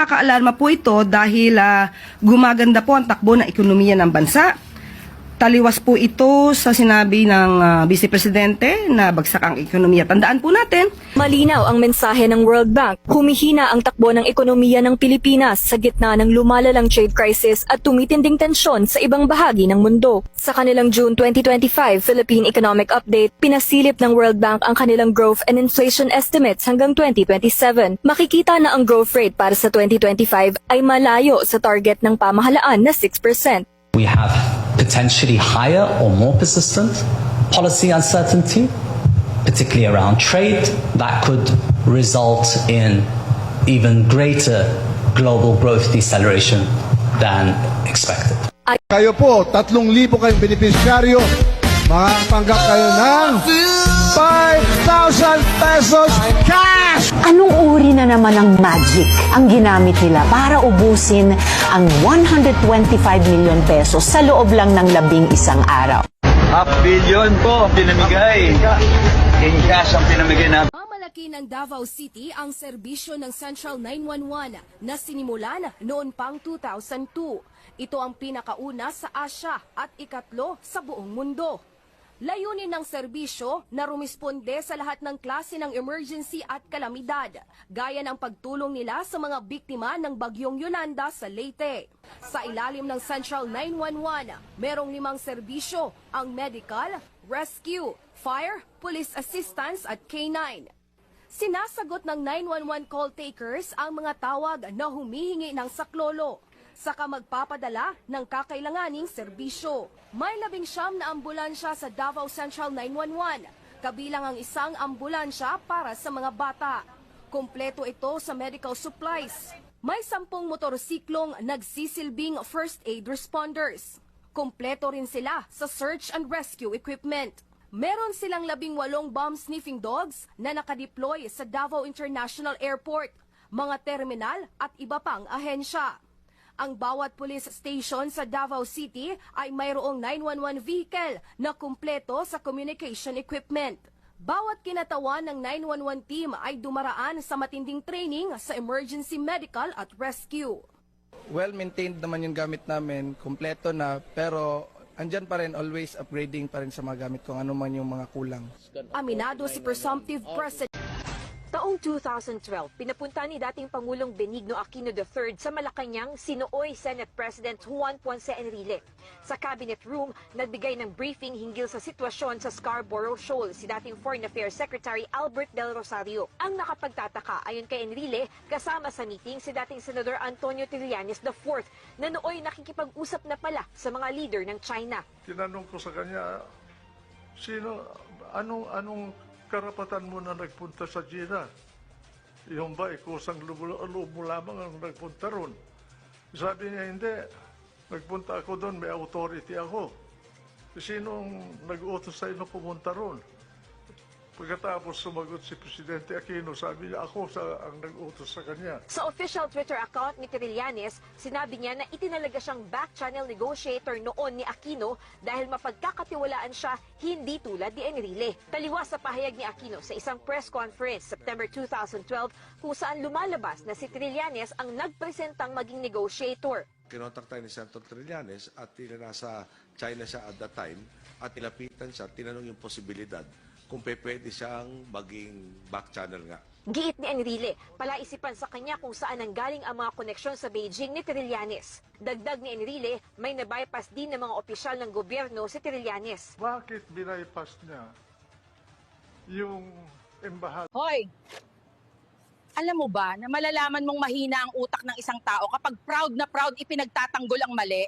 Nakakaalarma po ito dahil gumaganda po ang takbo ng ekonomiya ng bansa. Taliwas po ito sa sinabi ng Vice Presidente na bagsak ang ekonomiya. Tandaan po natin. Malinaw ang mensahe ng World Bank. Humihina ang takbo ng ekonomiya ng Pilipinas sa gitna ng lumalalang trade crisis at tumitinding tensyon sa ibang bahagi ng mundo. Sa kanilang June 2025 Philippine Economic Update, pinasilip ng World Bank ang kanilang growth and inflation estimates hanggang 2027. Makikita na ang growth rate para sa 2025 ay malayo sa target ng pamahalaan na 6%. We have potentially higher or more persistent policy uncertainty, particularly around trade, that could result in even greater global growth deceleration than expected. Kayo po, 3,000 kayong beneficiaryo, makatanggap kayo ng 5,000 pesos cash! Anong uri na naman ng magic ang ginamit nila para ubusin ang 125 million pesos sa loob lang ng 11 araw? 500 million po pinamigay. In cash ang pinamigay namin. Mamalaki ng Davao City ang serbisyo ng Central 911 na sinimulan noon pang 2002. Ito ang pinakauna sa Asya at ikatlo sa buong mundo. Layunin ng serbisyo na rumisponde sa lahat ng klase ng emergency at kalamidad, gaya ng pagtulong nila sa mga biktima ng Bagyong Yolanda sa Leyte. Sa ilalim ng Central 911, merong 5 serbisyo, ang medical, rescue, fire, police assistance at K9. Sinasagot ng 911 call takers ang mga tawag na humihingi ng saklolo, saka magpapadala ng kakailanganing serbisyo. May 19 na ambulansya sa Davao Central 911, kabilang ang isang ambulansya para sa mga bata. Kompleto ito sa medical supplies. May 10 motorsiklong nagsisilbing first aid responders. Kompleto rin sila sa search and rescue equipment. Meron silang 18 bomb sniffing dogs na nakadeploy sa Davao International Airport, mga terminal at iba pang ahensya. Ang bawat police station sa Davao City ay mayroong 911 vehicle na kumpleto sa communication equipment. Bawat kinatawan ng 911 team ay dumaraan sa matinding training sa emergency medical at rescue. Well-maintained naman yung gamit namin, kumpleto na, pero andyan pa rin, always upgrading pa rin sa mga gamit kung ano man yung mga kulang. Aminado si presumptive president. Taong 2012, pinapunta ni dating Pangulong Benigno Aquino III sa Malacanang si Nooy Senate President Juan Ponce Enrile. Sa Cabinet Room, nagbigay ng briefing hinggil sa sitwasyon sa Scarborough Shoal si dating Foreign Affairs Secretary Albert Del Rosario. Ang nakapagtataka ayon kay Enrile, kasama sa meeting si dating Senador Antonio Trillanes IV na nooy nakikipag-usap na pala sa mga leader ng China. Tinanong ko sa kanya, anong karapatan mo na nagpunta sa China? Yung ba, kusang loob mo lamang ang nagpunta ron? Sabi niya, hindi. Nagpunta ako doon, may authority ako. Sinong nag-utos sa inyo pumunta ron? Pagkatapos sumagot si Presidente Aquino, sabi niya, ako ang nag-utos sa kanya. Sa official Twitter account ni Trillanes, sinabi niya na itinalaga siyang back-channel negotiator noon ni Aquino dahil mapagkakatiwalaan siya, hindi tulad ni Enrile. Taliwas sa pahayag ni Aquino sa isang press conference September 2012 kung saan lumalabas na si Trillanes ang nagpresentang maging negotiator. Kinontak tayo ni Senator Trillanes at nasa China siya at that time at nilapitan siya, tinanong yung posibilidad kung pwede siyang maging back channel nga. Giit ni Enrile, palaisipan sa kanya kung saan nanggaling ang mga koneksyon sa Beijing ni Trillanes. Dagdag ni Enrile, may nabypass din ng mga opisyal ng gobyerno si Trillanes. Bakit binaypass niya yung embahada? Hoy! Alam mo ba na malalaman mong mahina ang utak ng isang tao kapag proud na proud ipinagtatanggol ang mali?